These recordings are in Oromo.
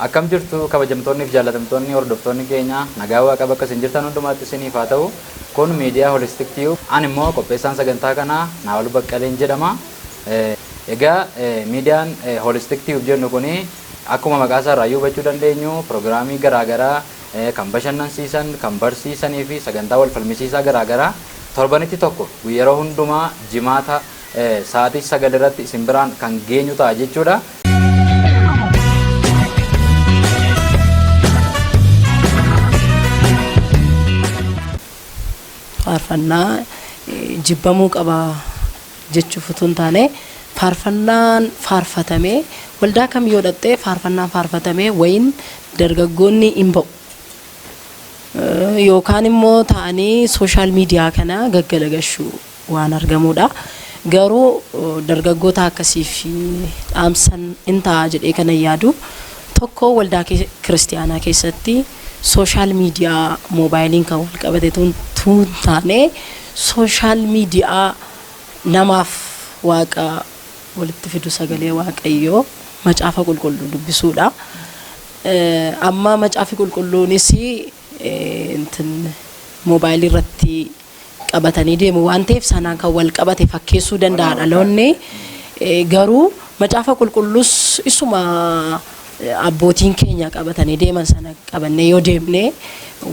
Akkam jirtu kabajamtoonni fi jaalatamtoonni hordoftoonni keenya nagaa waaqa bakka isin jirtan hundumaatti isiniif haa ta'u. Kun miidiyaa Holistic Tube. Ani immoo qopheessaan sagantaa kanaa Naawol Baqqaleen jedhama. Egaa miidiyaan Holistic Tube jennu kuni akkuma maqaa isaa irraa hubachuu dandeenyu pirogiraamii garaagaraa kan bashannansiisan, kan barsiisanii fi sagantaa wal falmisiisaa garaagaraa torbanitti tokko yeroo hundumaa jimaata sa'aatii 9 irratti isin biraan kan geenyu ta'a jechuudha. Faarfannaa jibbamuu qaba jechuuf utuu hin taane faarfannaan faarfatamee waldaa kam yoo dhattee faarfannaan faarfatamee wayin dargaggoonni hin ba'u yookaan immoo ta'anii sooshaal miidiyaa kana gaggalagashuu waan argamudha. Garuu dargaggoota akkasii fi dhaamsan hin ta'a jedhee kana yaadu tokko waldaa kiristiyaanaa keessatti sooshaal miidiyaa moobaayiliin kan wal qabate tun taane sooshaal miidiyaa namaaf waaqa walitti fidu sagalee waaqayyoo macaafa qulqulluu dubbisuudha. Amma macaafi qulqulluunis moobaayilii irratti qabatanii deemu waan ta'eef sanaan kan wal qabate fakkeessuu danda'a dhaloonni. Garuu macaafa qulqulluus isuma abbootiin keenya qabatanii deeman sana qabannee yoo deemne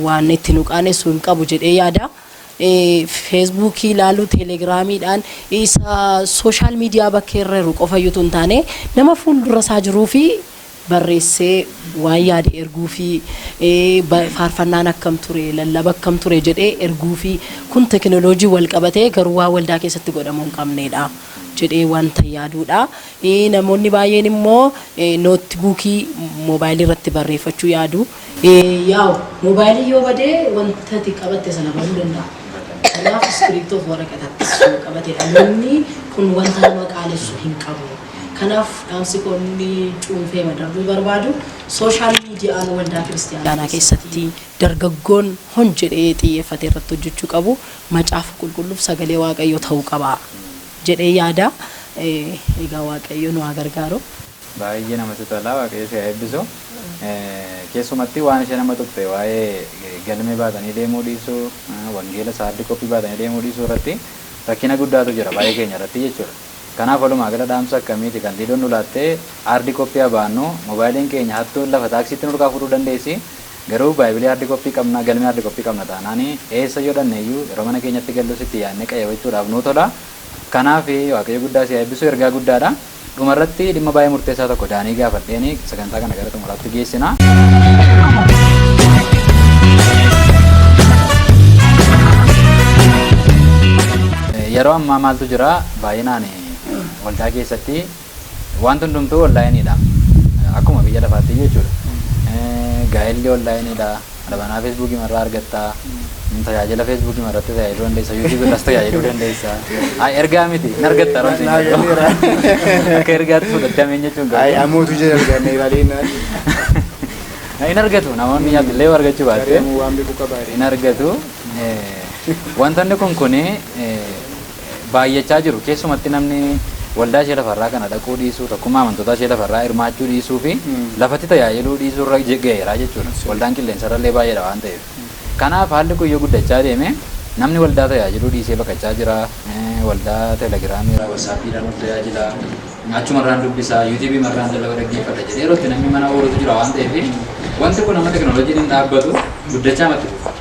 waan itti nu qaanessu hin qabu jedhee yaada. Feesbuukii ilaaluu, teelegiraamiidhaan isa sooshaal miidiyaa bakkeerra jiru qofayyutu hin taane nama fuuldura isaa jiruu fi barreessee waan yaade erguu fi faarfannaan akkam ture, lallaba akkam ture jedhee erguu fi kun teekinooloojii wal qabatee garuu waa waldaa keessatti godhamuu hin qabneedha jedhee wanta yaaduudha. Namoonni baay'een immoo nootbuukii moobaayilii irratti barreeffachuu yaadu. Yaa'u moobaayilii yoo badee wanta ati qabatte sana baduu danda'a. Kanaaf iskiriiptoof waraqatattis yoo qabate dhaloonni kun wanta nama qaalessu hin qabu. Kanaaf dhaamsi koonni cuunfee madarbuu barbaadu sooshaal miidiyaan waldaa kiristiyaanaa keessatti dargaggoon hon jedhee xiyyeeffate irratti hojjechuu qabu macaafa qulqulluuf sagalee waaqayyoo ta'uu qaba jedhee yaada. Egaa waaqayyo nu haa gargaaru. Baay'ee namatti tola, waaqayyo si haa eebbisu. Keessumatti waan ishee nama tuqxe waa'ee galmee baatanii deemuu dhiisuu, wangeela saardii qophii baatanii deemuu dhiisuu irratti rakkina guddaatu jira baay'ee keenya irratti jechuudha. Kanaaf walumaa gala dhaamsa akkamiiti kan liidoon nu laattee aardii qophii baannu moobaayiliin keenya hattuun lafa taaksiitti nurraa fudhuu dandeessi. Garuu baay'ee aardii qophii qabna, galmee aardii qophii qabna taanaan eessa yoo dhanneeyyuu yeroo mana keenyatti galluus itti yaadnee qayyabachuudhaaf nu tola. Kanaaf waaqayyo guddaa si haa eebbisu, ergaa guddaadha. Dhumarratti dhimma baay'ee murteessaa tokko daanii gaafadheeni sagantaa kana gara xumuraatti geessina. Yeroo ammaa maaltu jira baay'inaan waldaa keessatti wanti hundumtuu onlaayiniidha. Akkuma biyya lafaatti jechuudha. Gaa'elli onlaayiniidha. Alabanaa feesbuukii marraa argatta. Tajaajila feesbuukii marratti tajaajiluu dandeessa. Yuutuubii irratti tajaajiluu dandeessa. Ergaa miti hin argatta roon akka ergaatti fudhatamee jechuun amootu jira argannee baay'inaan hin argatu namoonni illee argachuu baate hin argatu. Wantoonni kun baay'achaa jiru. Keessumatti namni waldaa ishee lafarraa kana dhaquu dhiisuu, tokkummaa amantoota ishee lafarraa hirmaachuu dhiisuu fi lafatti tajaajiluu dhiisuu irra ga'eera jechuudha. Waldaan qilleensarra illee baay'eedha waan ta'eef. Kanaaf haalli kun yoo guddachaa deeme namni waldaa tajaajiluu dhiisee bakkachaa jira. Waldaa teelegiraamii, wasaappiidhaan of tajaajila. Achumarraan dubbisaa, yuutuubii marraan dalaga dhaggeeffata jedhee yeroo itti namni mana oolutu jira waan ta'eef wanti kun amma teekinooloojiin hin dhaabbatu guddachaa matti dhufa.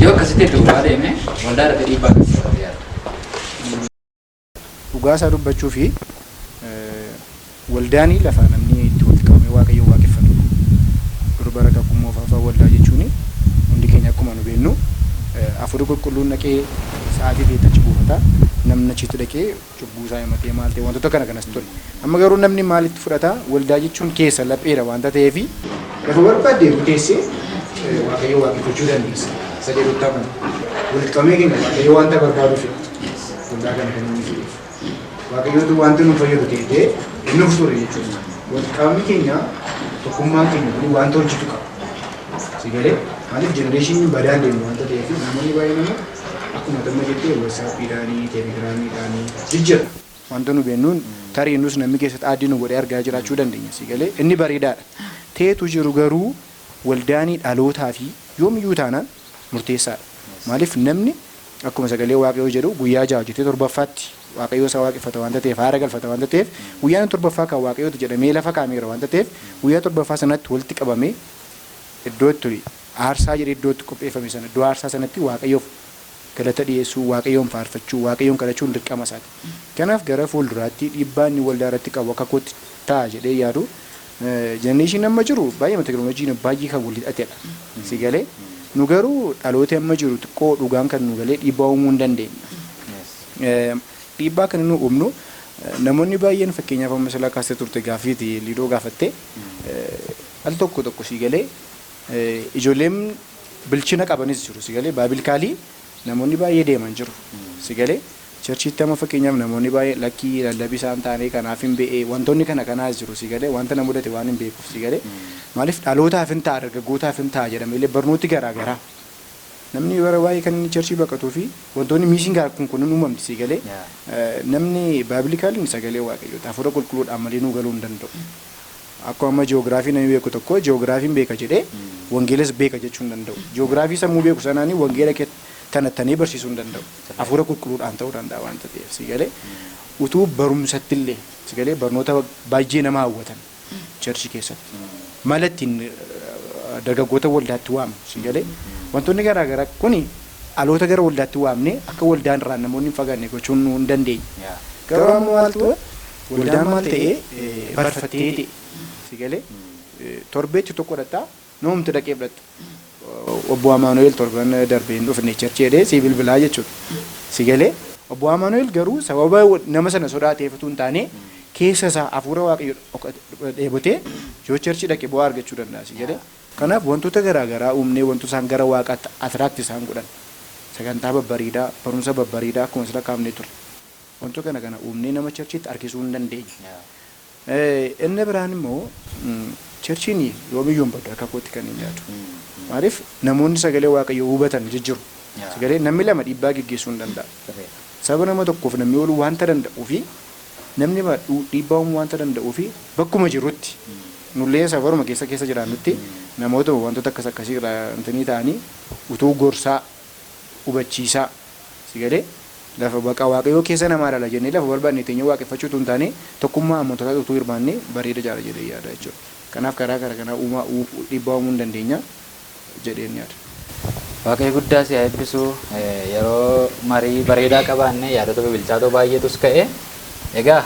Yoo akkasitti itti fufaa deeme waldaa irratti dhiibbaa akkasii qabate yaada. Dhugaa isaa dubbachuu fi waldaanii lafa namni itti walitti qabamee waaqayyo waaqeffatu. Durba rakkakummoo faafaa waldaa jechuun hundi keenya akkuma nu beeknu afurii qulqulluun dhaqee sa'aatii fi achi buufata. Namni achitti dhaqee cubbuu isaa himatee maal ta'e wantoota kana kanas ture. Amma garuu namni maalitti fudhata waldaa jechuun keessa lapheera waanta ta'eef lafa barbaadde teessee waaqayyo waaqeffachuu dandeessa. Sadii ruttaa kana walitti qabamee keenya waaqayyo waanta barbaaduuf waldaa kana kan inni fiduuf. Waaqayyootu wanti nu fayyadu ta'ee inni of ture jechuudha. Walitti qabamni keenya tokkummaan keenya kun wanta hojjetu qaba. Sigalee maaliif jenereeshiniin badaan deemu wanta ta'eef namoonni baay'een akkuma tamma jettee wasaappiidhaanii, teelegiraamiidhaanii jijjiira. Wanta nu beennuun tarii nus namni keessatti aaddii nu godhee argaa jiraachuu dandeenya. Sigalee inni bareedaadha. ta'etu jiru garuu waldaanii dhalootaa fi yoomiyyuu taanaan murteessaadha. Maaliif namni akkuma sagalee waaqayyoo jedhu guyyaa ja'a hojjetee torbaffaatti waaqayyoo isaa waaqeffata waanta ta'eef haara galfata waanta ta'eef guyyaan torbaffaa kan waaqayyooti jedhamee lafa kaa'ameera waanta ta'eef guyyaa torbaffaa sanatti walitti qabamee iddootti aarsaa jedhee iddootti qopheeffame sana iddoo aarsaa sanatti waaqayyoof galata dhiyeessuu waaqayyoon faarfachuu waaqayyoon kadhachuun dirqama isaati. Kanaaf gara fuulduraatti dhiibbaa inni waldaa irratti qabu akka kootti ta'a jedhee yaadu jenereeshinii amma jiru baay'ee teekinooloojiin baay'ee kan walitti hidhatedha. Si galee nu garuu dhaloota amma jiru xiqqoo dhugaan kan nu galee dhiibbaa uumuu hin dandeenye. Dhiibbaa kan nu uumnu namoonni baay'een fakkeenyaaf amma sila kaasee turte gaafiiti liidoo gaafatte al tokko si galee ijoolleen bilchina qabanis jiru si galee baabilkaalii namoonni baay'ee deeman jiru si galee cherchiitti amma fakkeenyaaf namoonni baay'ee lakkii lallabii isaan taanee kanaaf hin be'ee wantoonni kanaas jiru si galee wanta na mudate waan hin beekuuf si galee maaliif dhalootaaf hin ta'a dargaggootaaf hin ta'a jedhame barnooti garaagaraa namni bara baay'ee kan inni cherchii baqatuu fi wantoonni miisiin kun uumamti si galee namni baabilkaaliin sagalee waaqayyoota hafuura qulqulluudhaan malee nu galuu hin danda'u. Akkuma amma ji'oogiraafii namni beeku tokko ji'oogiraafiin beeka jedhee wangeelas beeka jechuu hin danda'u. Ji'oogiraafii sammuu beeku sanaanii wangeela tanattanii barsiisuu hin danda'u. Hafuura qulqulluudhaan ta'uu danda'a waanta ta'eef si galee utuu barumsatti illee si galee barnoota baay'ee nama hawwatan cherchii keessatti mala ittiin dargaggoota waldaatti waamu si galee wantoonni garaagaraa kuni dhaloota gara waldaatti waamne akka waldaan irraa namoonni hin fagaanne gochuun hin dandeenye. Garuu amma maaltu waldaan maal ta'ee barfatee ta'e si galee torbeetti tokko dhataa namumti dhaqee fudhata. Obbo Amaanu'eel torban darbeen dhufne cherchii jedhee si bilbilaa jechuudha. Si galee Obbo Amaanu'eel garuu sababa nama sana sodaateef utuu hin taane keessa isaa hafuura waaqayyoo dheebotee yoo cherchii dhaqee bu'aa argachuu danda'a si galee. Kanaaf wantoota garaagaraa uumnee wantoota isaan gara waaqaatti atiraakti isaan godhan sagantaa babbariidaa barumsa babbariidaa akkuma sila kaafnee ture. Wantoota kana uumnee nama cherchiitti harkisuu hin dandeenye. Inni biraan immoo cherchiin yoomiyyuu hin baddu akka kootti kan hin yaadu. Maaliif namoonni sagalee waaqayyoo hubatan jijjiiru. Sagalee namni lama dhiibbaa gaggeessuu hin danda'a. Sababa nama tokkoof namni ooluu waanta danda'uu fi namni dhiibbaa uumuu waanta danda'uu fi bakkuma jirutti nullee safaruma keessa jiraannutti namoota wantoota akkasii irraa ta'anii utuu gorsaa hubachiisaa si galee lafa baqa waaqayyoo keessa namaa dhala jennee lafa barbaadne teenya waaqeffachuutu hin taane tokkummaa amantoota utuu hirmaannee bareeda jaala jedhee yaada jechuudha. Kanaaf karaa kanaa dhiibbaa uumuu hin dandeenya jedheen yaada. Waaqayyo guddaa si eebbisu yeroo marii bareedaa qabaanne yaadota bilchaatoo baay'eetus ka'e. Egaa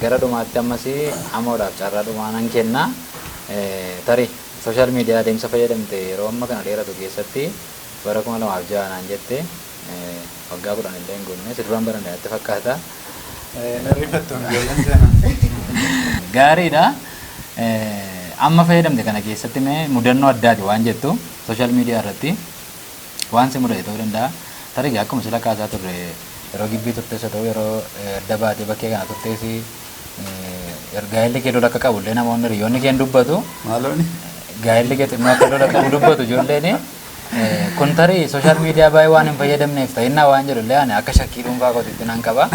gara dhumaatti ammas hamoodhaaf carraa dhumaa nan kenna. Tarii sooshaal miidiyaa adeemsa fayyadamte yeroo amma kana dheeratu keessatti bara 2006 naan jette waggaa 10 illee hin guunne si duraan baran natti fakkaata. Gaariidha. Amma fayyadamte kana keessatti mee mudannoo addaati waan jettu sooshaal miidiyaa irratti waan si mudate ta'uu danda'a. Tarii akkuma sila kaasaa turre yeroo gibbii turtees haa ta'u yeroo adda baatee bakkee kana turtees gaa'elli kee lola akka qabu illee namoonni hiriyoonni kee dubbatu. Maalooni? Gaa'elli kee xinnoo akka lola qabu dubbatu ijoolleen kun tarii sooshaal miidiyaa baay'ee waan hin fayyadamneef ta'innaa waan jedhu illee ani akka shakkii dhuunfaa kootiitti nan qaba.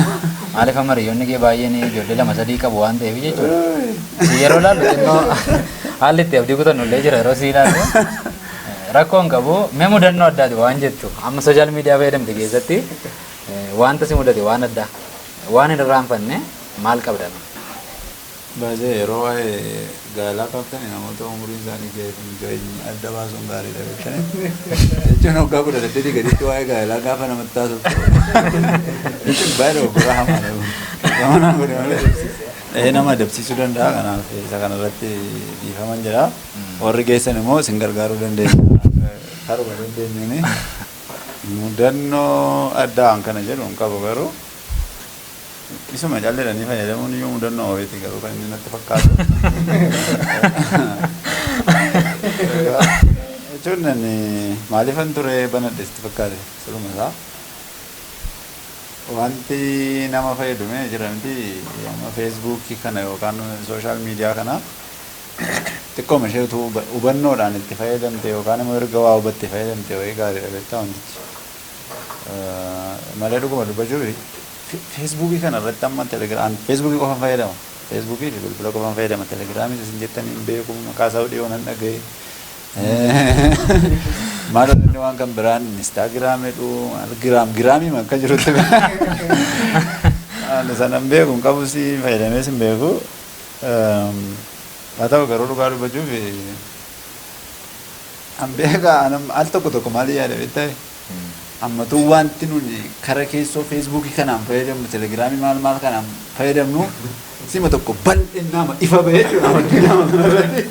Maaliif amma hiriyoonni kee baay'een ijoollee 2-3 qabu waan ta'eef jechuudha. Yeroo laallu xinnoo haalli itti abdii kutannu illee jira yeroo si ilaallu. Rakkoon qabu mee mudannoo addaati waan jettu amma sooshaal miidiyaa fayyadamte keessatti wanta si mudate waan addaa waan hin irraanfanne maal qabdama? Baay'ee yeroo waa'ee gaa'elaa kaaftanii namoota umuriin isaanii adda baasuun gaariidha jechuun waggaa 18 gaditti waa'ee gaa'elaa gaafa namatti taasiftu jechuun baay'ee dogoggora hamaa nama adabsiisuu danda'a. Kanaaf isa kanarratti dhiifaman jira. Warri geessan immoo isin gargaaruu dandeenya. Karuma dandeenyuuni mudannoo addaa kana jedhu hin qabu garuu isuma calleedhanii fayyadamuun iyyuu mudannoo ofiiti garuu kan inni natti fakkaatu. Jechuun maaliifan ture banadhe sitti fakkaate siluma isaa wanti nama fayyadame jiranti amma feesbuukii kana yookaan sooshaal miidiyaa kana xiqqooma isheetu hubannoodhaan itti fayyadamte yookaan immoo erga waa hubatte fayyadamte wayii gaariidha beektaa wantichi. Malee dhuguma dubbachuu feesbuukii kana irratti amma telegiraam feesbuukii qofa fayyadama. Feesbuukii fi bilbila qofaan fayyadama. Telegiraamii isin jettanii hin beeku maqaa isaa dhiyoo nan dhagaye. Maal inni waan kan biraan Instaagiraamidhu giraamii akka jirutti sana hin beeku hin qabu si fayyadamees hin beeku. Haa ta'u garuu dhugaa dubbachuuf an beekaa al tokko maalii yaada beektaa ammatuu wanti nuni kara keessoo feesbuukii kanaan fayyadamnu telegiraamii maal kanaan fayyadamnu sima tokko bal'innaama ifa bahee jechuudha addunyaa kanarratti.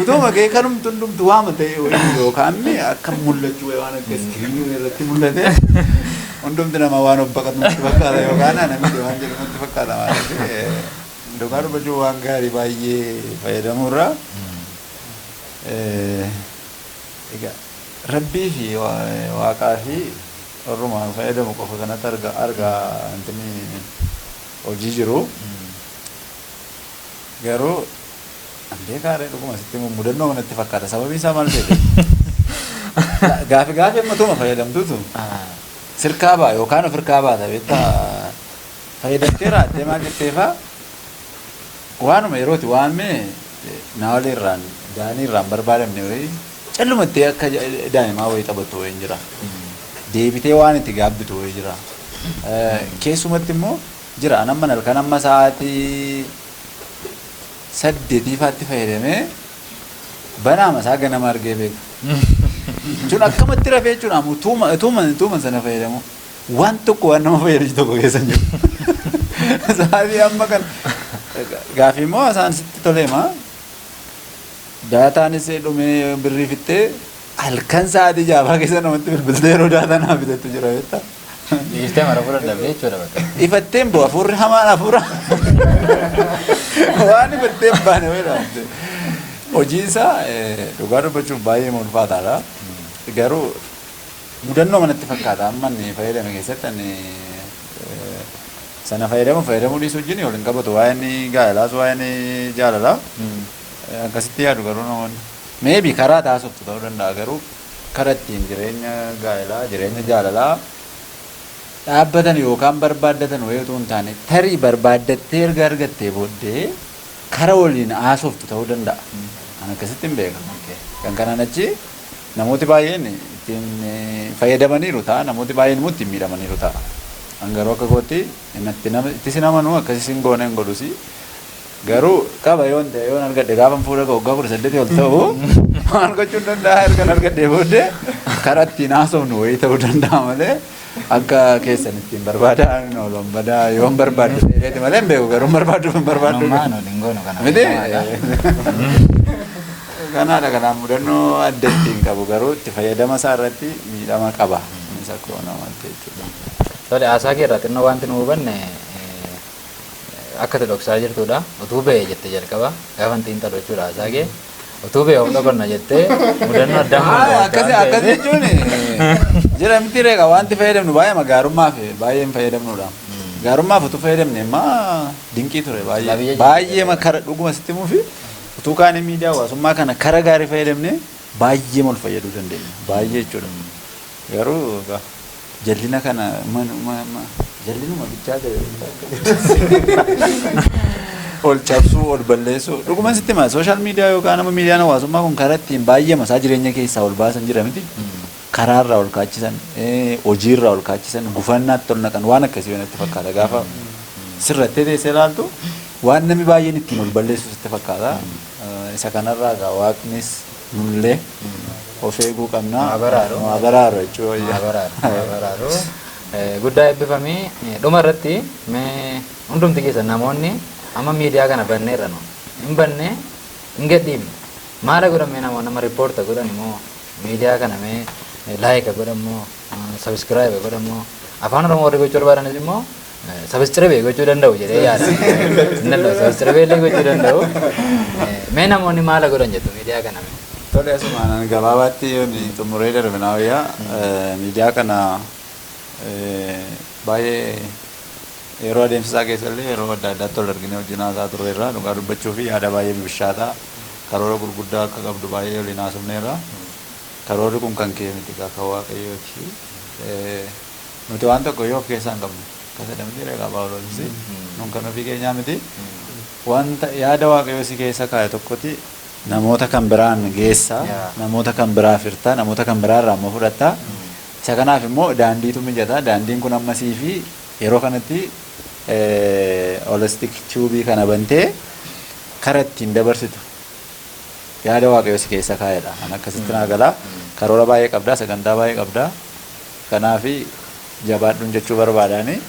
Utuma kee kanumtu hundumtu waama ta'e yookaan akka mul'achuu waan akka iskiriinii irratti mul'ate hundumti nama waan of baqatutti fakkaata yookaan namichi waan jedhamutti fakkaata maaliif dhugaa dubbachuu waan gaarii baay'ee fayyadamuurraa egaa rabbii fi waaqaa fi warrumaan fayyadamu qofa kanatti argaa antini hojii jiru. Garuu beekaadha dhuguma sitti mudannoo kanatti fakkaata sababii isaa maal ta'e gaafi ammatuma fayyadamtuutu sirkaa ba'a yookaan of hirkaa baata beektaa fayyadamtee raattee maal jetteefaa waanuma yerooti waan mee naawali irraan daanii irraan barbaadamne wayii callumattee akka daa'imaa wayii taphattu wayii jira deebitee waan itti gaabbitu wayii jira keessumatti immoo jira anamman halkan amma sa'aatii 8 fayyadamee banaa masaa ganama argee beeku. Jechuun akkamatti rafee jechuudha tuuma sana fayyadamu waan tokko waan nama fayyadu tokko keessa jiru. Sa'aatii amma kan gaafii immoo isaan sitti toleema daataanis dhumee birrii fittee halkan sa'aatii 6 keessa namatti bilbiltee yeroo daataa naa bitattu jira beektaa. Dhiiftee mara fudhadhabee jechuudha bakka. Ifatteen bu'a hafuurri hamaan hafuura. Waan ifatteen baane wayii hojii isaa dhugaa dubbachuuf baay'ee ulfaataadha. Garuu mudannoo manatti fakkaata amma inni fayyadame keessatti inni sana fayyadamuu dhiisuu wajjin waliin qabatu waa'een gaa'elaas waa'een jaalalaa akkasitti yaadu garuu namoonni. Meebii karaa taasiftu ta'uu danda'a garuu karaa ittiin jireenya gaa'elaa jireenya jaalalaa dhaabbatan yookaan barbaaddatan wayiitu hin taane tarii barbaaddattee erga argattee booddee kara waliin haasoftu ta'uu danda'a. An akkasitti hin beeka. Kan kanaan achi namooti baay'een ittiin fayyadamaniiru ta'a namooti baay'een immoo ittiin miidhamaniiru ta'a. An garuu akka kootti itti si namanuu akkasii sin goone hin godhusi. Garuu qaba yoon ta'e yoon argadhe gaafan fuula waggaa 18 ol ta'u maal gochuun danda'a ergan argadhee booddee karaa ittiin haasofnu wayii ta'uu danda'a malee. Akka keessan ittiin barbaadan oolon badaa yoon barbaadde dheereeti malee hin beeku garuu barbaadduuf hin barbaaddu. Ammaan waliin goonu kana. Miti kanaadha kanaan mudannoo adda ittiin qabu garuu itti fayyadama isaa irratti miidhama qaba. Isa koo namatti jechuudha. Tole haasaa kee irraa xinnoo wanti nu hubanne akka itti dhoksaa jirtudha. Utuu ba'ee jettee jalqaba gaafa hin xiinxalu jechuudha haasaa kee. Utuu ba'ee of dhokonna jettee mudannoo addaa akkas jechuun jira miti reeqa wanti fayyadamnu baay'ee gaarummaaf baay'ee hin fayyadamnudha. Gaarummaaf utuu fayyadamne immoo dinqii ture baay'ee kara dhuguma sitti muufi utuu kaanii miidiyaa hawaasummaa kana kara gaarii fayyadamne baay'ee ol fayyaduu dandeenya baay'ee jechuudha. Garuu jallina kana jallinuma bichaa ol cabsuu ol balleessuu dhuguma sitti maa sooshaal miidiyaa yookaan nama miidiyaan hawaasummaa kun karaa ittiin baay'ee masaa jireenya keessaa ol baasan jira miti. Karaarraa ol kaachisan hojiirraa ol kaachisan gufannaatti ol naqan waan akkasii wanatti fakkaata gaafa sirrattee teessee ilaaltu waan namni baay'een ittiin ol balleessu sitti fakkaata. Isa kanarraa egaa waaqnis nullee of eeguu qabna. Maabaraarra jechuudha. Guddaa eebbifamii dhuma irratti mee hundumti keessa namoonni amma miidiyaa kana banneerra nu hin banne hin gadhiifne maala godhamee namoonni nama riippoorta godhan immoo miidiyaa kana mee laayika godhamoo sabiskiraayiba godhamoo afaan oromoo warri gochuu barbaadanis immoo sabiskiraayibee gochuu danda'u jedhee yaada. Sabiskiraayibeellee gochuu danda'u. Mee namoonni maala godhan jettu miidiyaa kana mee? Tole asumaan gabaabaatti yoon xumuree darbinaa wayyaa miidiyaa kana baay'ee yeroo adeemsisaa keessallee yeroo adda addaatti ol argine wajjin haasaa turreerra dhugaa dubbachuu fi yaada baay'ee bishaataa karoora gurguddaa akka qabdu baay'ee waliin haasofneerra. Karoorri kun kan kee miti kan waaqayyooti. Nuti waan tokko yoo of keessaa hin qabnu jedhamti reeqa Phaawulosi. Nun kan ofii keenyaa miti. Wanta yaada Waaqayyoo si keessa kaa'e tokkotti namoota kan biraan geessaa, namoota kan biraa firtaa, namoota kan biraa irraa immoo fudhattaa. Isa kanaaf immoo daandiitu mijata. Daandiin kun ammasii fi yeroo kanatti holistic tube kana bantee karaa ittiin dabarsitu yaada Waaqayyoo si keessa kaa'edha. An akkasitti naa galaa karoora baay'ee qabdaa, sagantaa baay'ee qabdaa. Kanaaf jabaadhuun jechuu barbaadaani.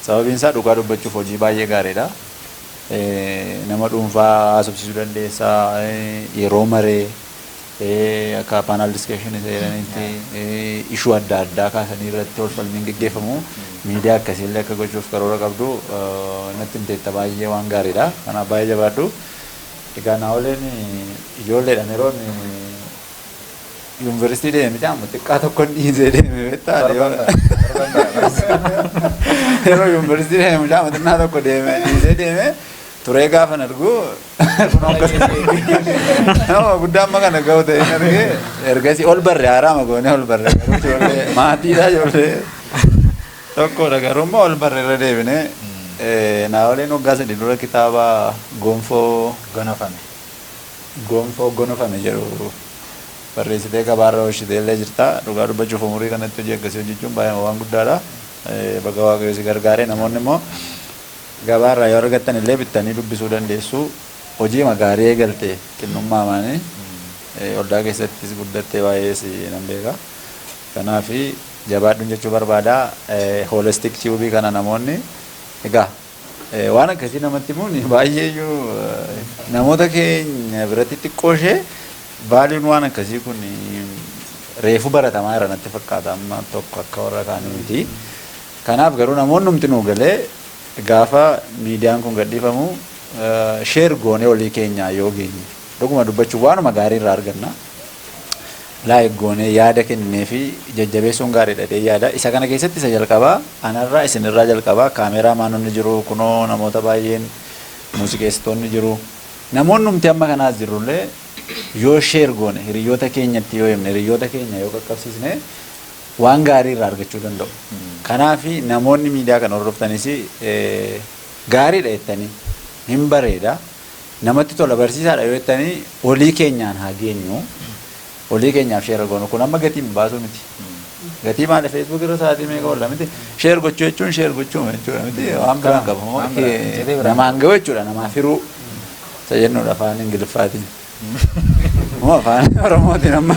Sababiin isaa dhugaa dubbachuuf hojii baay'ee gaariidha. Nama dhuunfaa haasofsiisuu dandeessaa, yeroo maree akka panel discussion isa jedhanitti ishuu adda addaa kaasanii irratti wal falmiin gaggeeffamu miidiyaa akkasiillee akka gochuuf karoora qabdu natti himteetta baay'ee waan gaariidha. Kanaaf baay'ee jabaadhu. Egaa naawwaleen ijoolleedhaan yeroo yuunivarsiitii deeme jedhamu xiqqaa tokko dhiisee deeme beektaa yeroo yuunivarsiitii deeme jedhamu xiqqaa tokko dhiisee deeme turee gaafan argu nama guddaa amma kana ga'u ta'e argee ergasii ol barre haaraama goonee ol barre maatiidha ijoollee tokkodha garummaa ol barre irra deebine naawwaleen waggaa sadii dura kitaaba gonfoo gonofame jedhu barreessitee gabaarra hojjeteellee jirta. Dhugaa dubbachuuf umurii kanatti hojii akkasii hojjechuun baay'ee waan guddaadha. Baga Waaqayyoo si gargaare namoonni immoo gabaarraa yoo argattan illee bittanii dubbisuu dandeessu. Hojii gaarii eegalte xinnummaa maanii waldaa keessattis guddattee baay'ee si nan beeka. Kanaaf jabaadhuun jechuu barbaada. Holistic tube kana namoonni egaa waan akkasii namatti himuun baay'eeyyuu namoota keenya biratti xiqqoo ishee baaliin waan akkasii kun reefu baratamaa jira natti fakkaata amma tokko akka warra kaanii miti. Kanaaf garuu namoonni hundinuu galee gaafa miidiyaan kun gadhiifamu sheer goonee olii keenyaa yoo geenye dhuguma dubbachuuf waanuma gaarii irraa arganna. Laayik goonee yaada kennee fi jajjabeessuun gaariidha jedhee yaada. Isa kana keessatti isa jalqabaa anarraa isinirraa jalqabaa kaameeraa maanonni jiru kunoo namoota baay'een muuziqeessitoonni jiru. Namoonni numti amma kanaas jirullee yoo sheer goone hiriyoota keenyatti yoo himne hiriyoota keenya yoo qaqqabsiisne waan gaarii irraa argachuu danda'u. Kanaaf namoonni miidiyaa kana hordoftanis gaariidha jettanii hin bareeda namatti tola barsiisaadha yoo jettanii olii keenyaan haa geenyu. Olii keenyaaf sheer goonu kun amma gatii hin baasu miti. Gatii maal Facebook irra sa'aatii meeqa oolla miti. Sheer gochuu jechuun sheer gochuu jechuudha miti waan biraan qabu namaan ga'u jechuudha namaaf hiruu isa jennuudha afaan Ingiliffaatiin. Moo afaan Oromootiin amma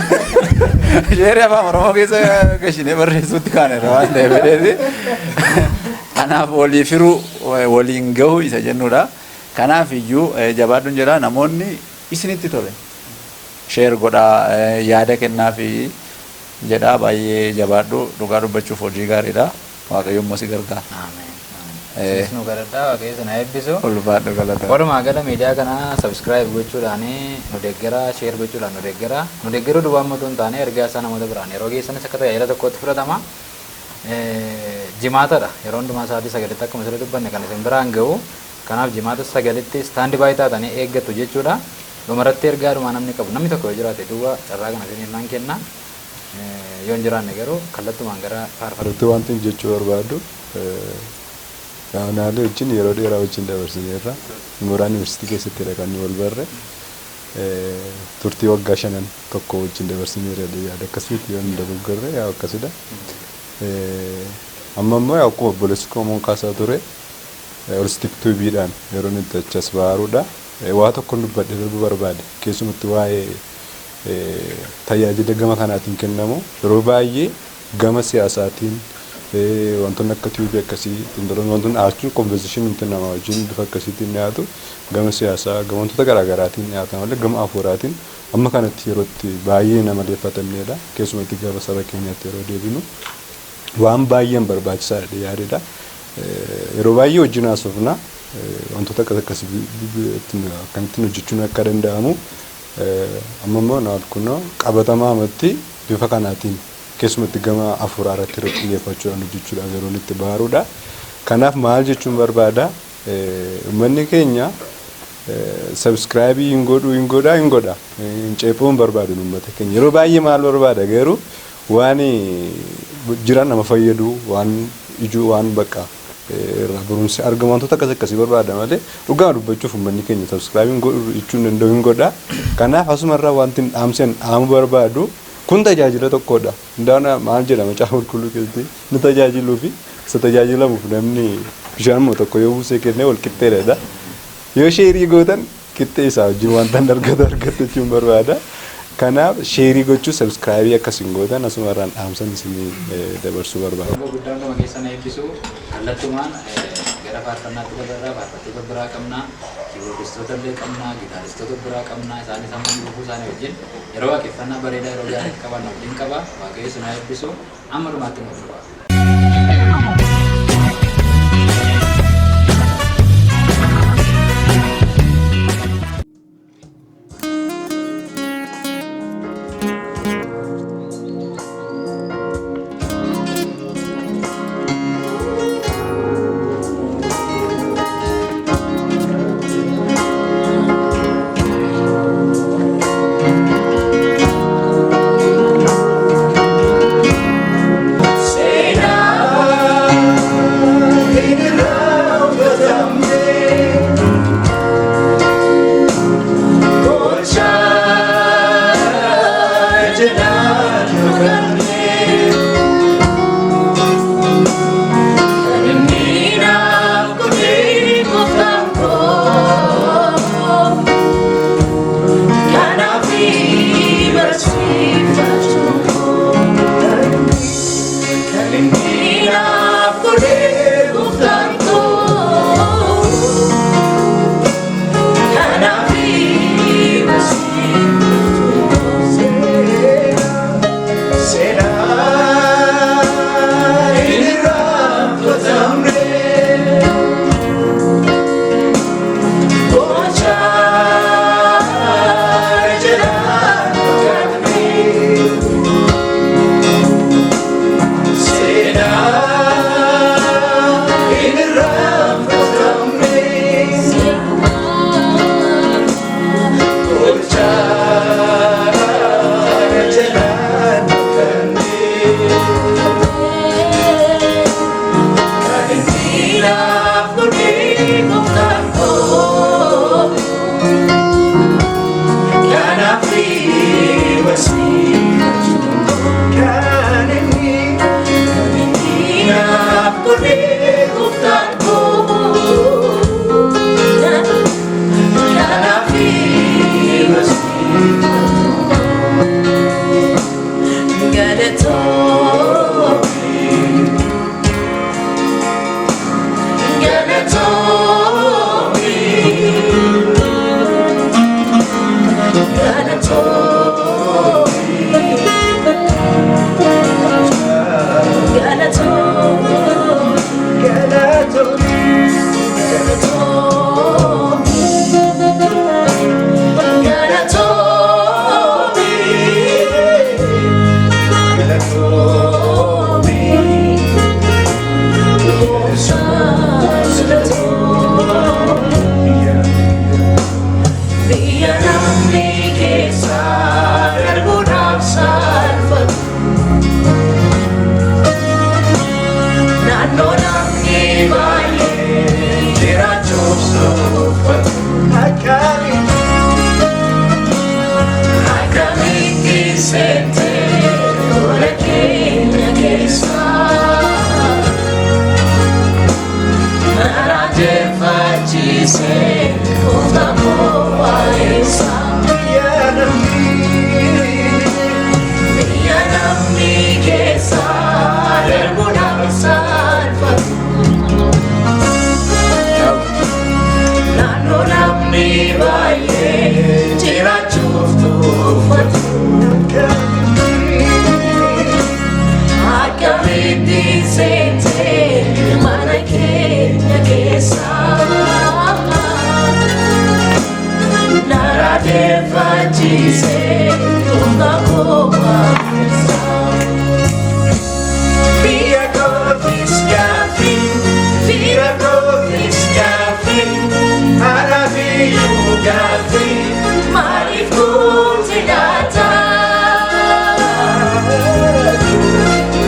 sheerii afaan Oromoo keessa gashinee barreessuutti kaaneera waan ta'eef kanaaf waliif hiruu waliin gahu isa jennuudha. Kanaaf iyyuu jabaadhuun jedha namoonni isinitti tole. Sheer godhaa yaada kennaa fi jedhaa baay'ee jabaadhu dhugaa dubbachuuf hojii gaariidha. Waaqayyo immoo si gargaara. Ameen. Nu galadhaa Waaqayyo sana eebbisu. Ulfaadhu galata. Walumaa gala miidiyaa kana subscribe gochuudhaan nu deeggaraa share gochuudhaan nu deeggaraa. Nu deeggaruu duwwaan motuu hin taane ergaa isaa namoota biraan yeroo geessanis akka tajaajila tokkotti fudhatama. Jimaatadha yeroo hundumaa sa'aatii 9tti akkuma sirrii dubbanne kan isin biraan ga'u. Kanaaf jimaata 9tti staandi baay'ee taatanii eeggattu jechuudha. Dhumarratti ergaadhuma namni qabu namni tokko yoo jiraate duwwaa carraa kana isin naan kenna. Yoo hin jiraanne garuu kallattumaan gara faarfatu. Wanti jechuu barbaadu naannoo wajjin yeroo dheeraa wajjin dabarsineerra Mooraa Yuunivarsiitii keessatti dhaqanii wal barre turtii waggaa 5 tokko wajjin dabarsineerra yaada akkasitti yoo hin dogoggorre yaa akkasidha. Amma immoo akkuma obboleessi koomoon kaasaa ture holistic tuubiidhaan yeroo nuti achas baaruudha. Waa tokko dubbadhe darbuu barbaade keessumatti waa'ee tajaajila gama kanaatiin kennamu yeroo baay'ee gama siyaasaatiin wantoonni akka tiibii akkasii xindaroon wantoonni aachuun konversashinii nuti nama wajjin bifa akkasiitiin dhiyaatu gama siyaasaa gama wantoota garaagaraatiin dhiyaatan malee gama afuuraatiin amma kanatti yerootti baay'ee nama deeffatanneedha keessumatti gama saba keenyaatti yeroo deebinu waan baay'een barbaachisaadha yaadedha yeroo baay'ee wajjin haasofna wantoota akkasii akkamittiin hojjechuun akka danda'amu amma immoo naaf kunoo qabatamaa amatti bifa kanaatiin keessumatti gama afuuraa irratti xiyyeeffachuudhaan hojjechuudhaan yeroo itti baaruudha. Kanaaf maal jechuun barbaada uummanni keenya subscribe hin godha ceephuun barbaadu uummata keenya yeroo baay'ee maal barbaada garuu waan jiran nama fayyadu waan ijuu waan bakka irraa barumsi argamu wantoota akkasii barbaada malee dhugaa dubbachuuf uummanni keenya subscribe godhu jechuun danda'u hin godha. Kanaaf asumarraa wanti dhaamsan dhaamu barbaadu kun tajaajila tokkodha. Hundaana maal jedhama macaafa qulqulluu keessatti nu tajaajiluu fi isa tajaajilamuuf namni bishaan tokko yoo buusee kennee wal qixxeedha. Yoo sheerii gootan qixxee isaa wajjin wanta argachuun barbaada. Kanaaf sheerii gochuu subscribe akkasiin gootan asumarraan dhaamsan isinii dabarsuu barbaada. Guddaan gama keessan eebbisu kallattumaan gara faarfannaatti dabarraa faarfattoota biraa qabnaa kiboordistoota illee qabnaa gitaaristoota biraa qabnaa isaanis amma dhufuu isaanii wajjin yeroo waaqeffannaa bareedaa yeroo gaarii qaban waliin qaba waaqayyo isin haa eebbisu amma dhumaatti nuuf dhufa.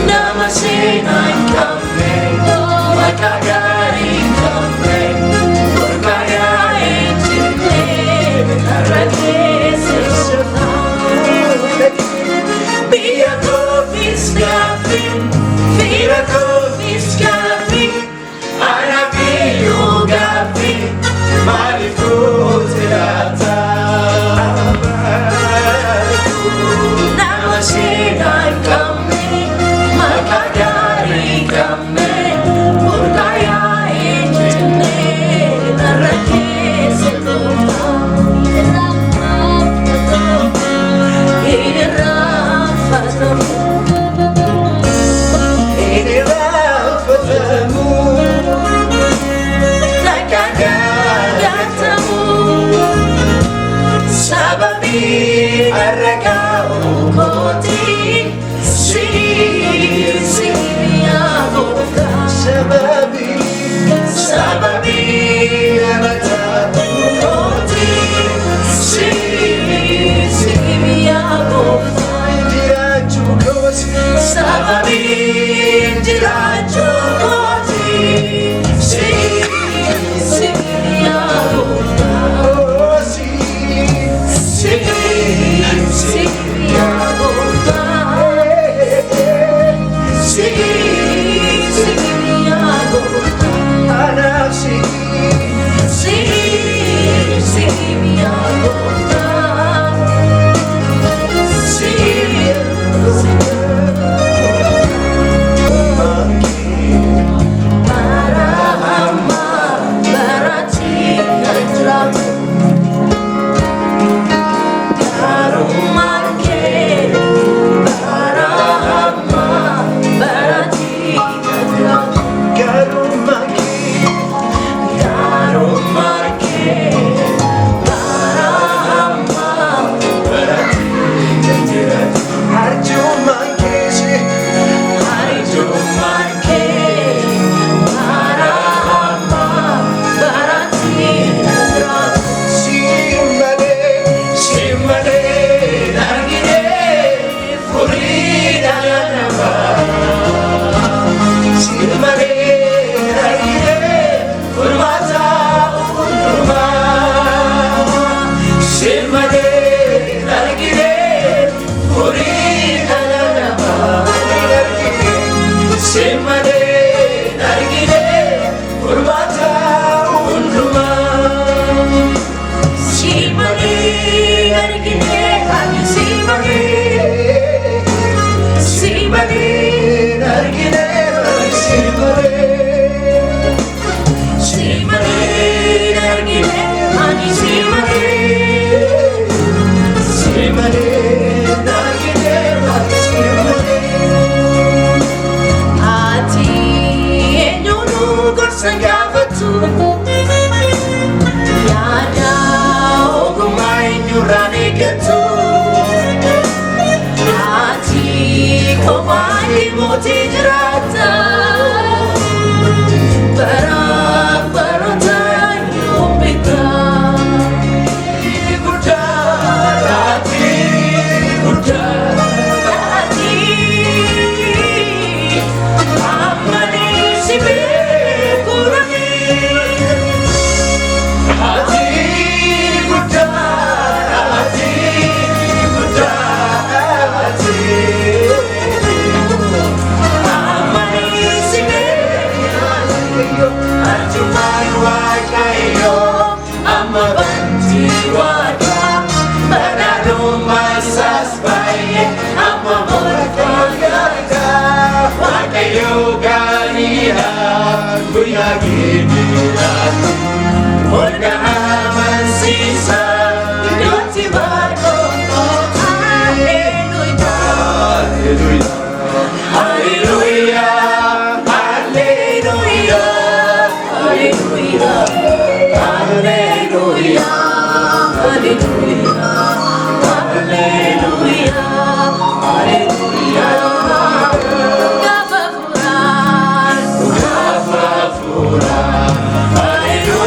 Namaste, I'm coming.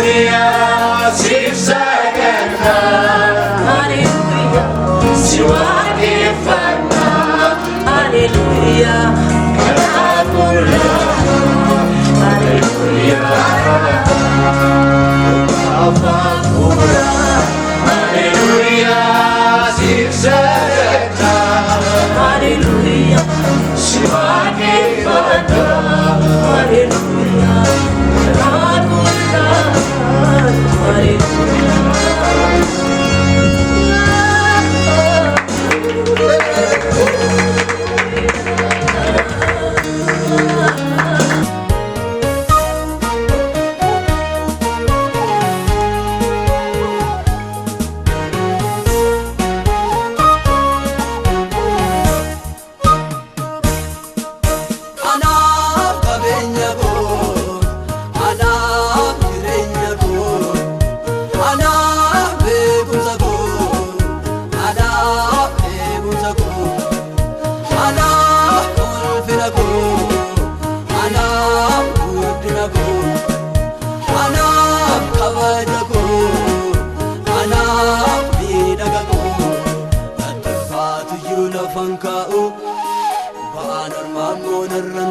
Hallelujah, 6 seconds.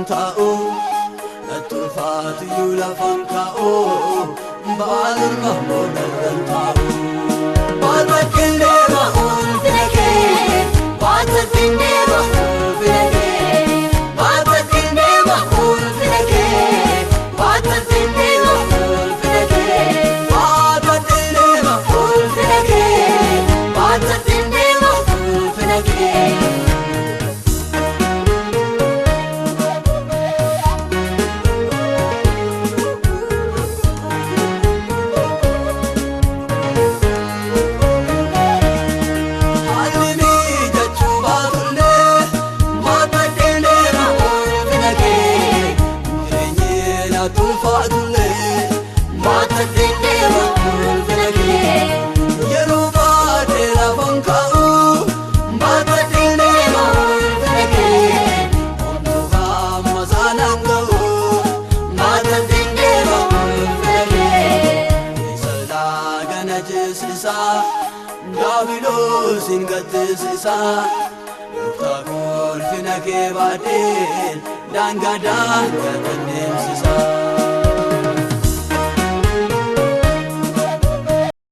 ta'u Natulfaatu iyyuu lafan kaa'u Baalur mahmoo darran ta'u Waata kindeema ulfina kee Waata kindeema ulfina kee Waata kindeema ulfina kee Waata kindeema ulfina kee Waata kindeema ulfina kee Waata kindeema ulfina kee Davidosin gatisisa Yukta ulfina kee baadeen daangaa daangaa dandeemsisa